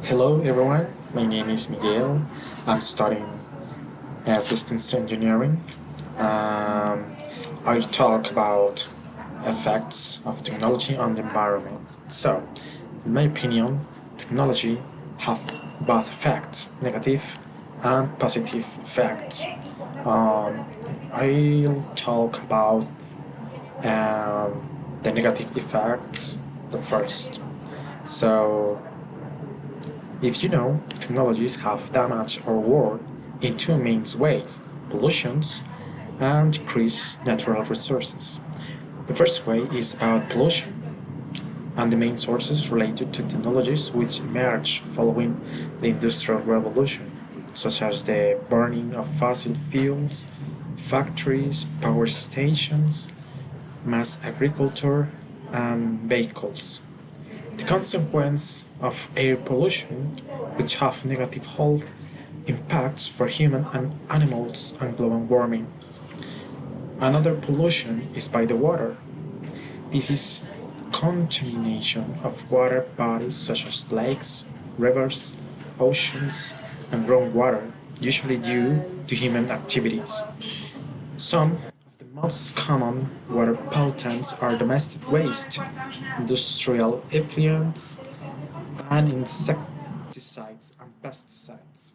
Hello everyone, my name is Miguel. I'm studying systems engineering. Um, I'll talk about effects of technology on the environment. So, in my opinion, technology have both effects, negative and positive effects. Um, I'll talk about the negative effects the first. So, if you know, technologies have damaged our world in two main ways: pollutions and decreased natural resources. The first way is about pollution and the main sources related to technologies which emerged following the Industrial Revolution, such as the burning of fossil fuels, factories, power stations, mass agriculture, and vehicles. The consequence of air pollution, which have negative health impacts for human and animals and global warming. Another pollution is by the water. This is contamination of water bodies such as lakes, rivers, oceans, and groundwater, usually due to human activities. Some of the most common water pollutants are domestic waste, industrial effluents, and insecticides and pesticides.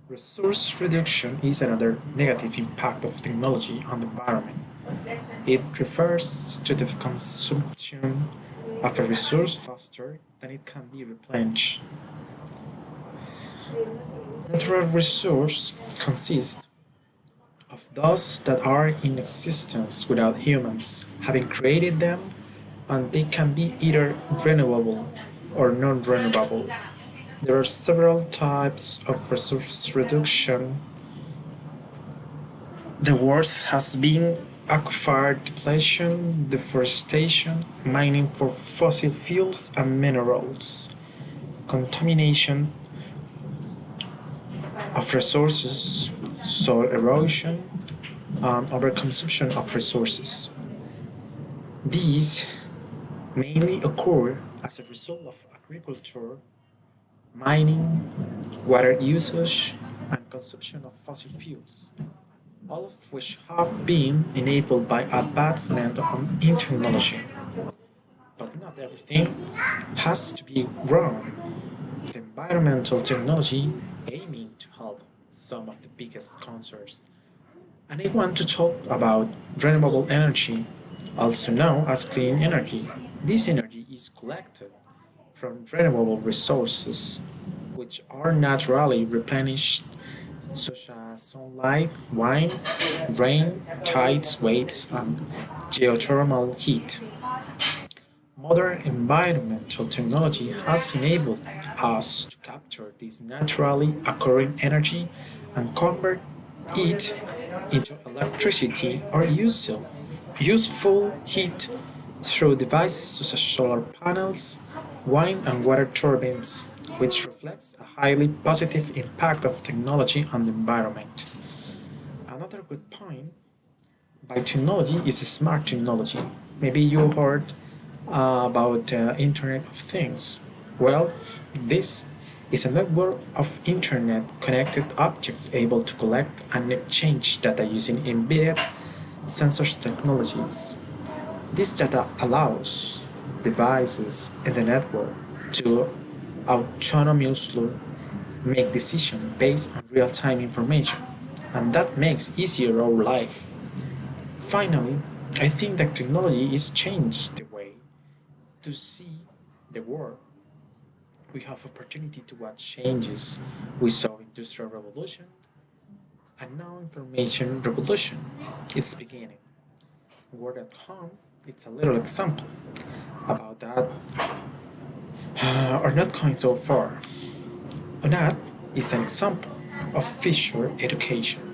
Resource reduction is another negative impact of technology on the environment. It refers to the consumption of a resource faster than it can be replenished. Natural resources consist of those that are in existence without humans having created them, and they can be either renewable or non-renewable. There are several types of resource reduction. The worst has been aquifer depletion, deforestation, mining for fossil fuels and minerals, contamination of resources, soil erosion, and overconsumption of resources. These mainly occur as a result of agriculture, mining, water usage, and consumption of fossil fuels, all of which have been enabled by advancement in technology. But not everything has to be wrong. The environmental technology aiming to help some of the biggest concerns. And I want to talk about renewable energy, also known as clean energy. This energy is collected from renewable resources, which are naturally replenished, such as sunlight, wind, rain, tides, waves, and geothermal heat. Modern environmental technology has enabled us to capture this naturally occurring energy and convert it into electricity or useful heat through devices such as solar panels, wind and water turbines, which reflects a highly positive impact of technology on the environment. Another good point by technology is smart technology. Maybe you heard about Internet of Things. Well, this is a network of internet connected objects able to collect and exchange data using embedded sensors technologies. This data allows devices in the network to autonomously make decisions based on real-time information, and that makes easier our life. Finally, I think that technology is changed the way to see the world. We have opportunity to watch changes. We saw industrial revolution and now information revolution. It's beginning. Word.com, it's a little example about that are not going so far. That is an example of future education.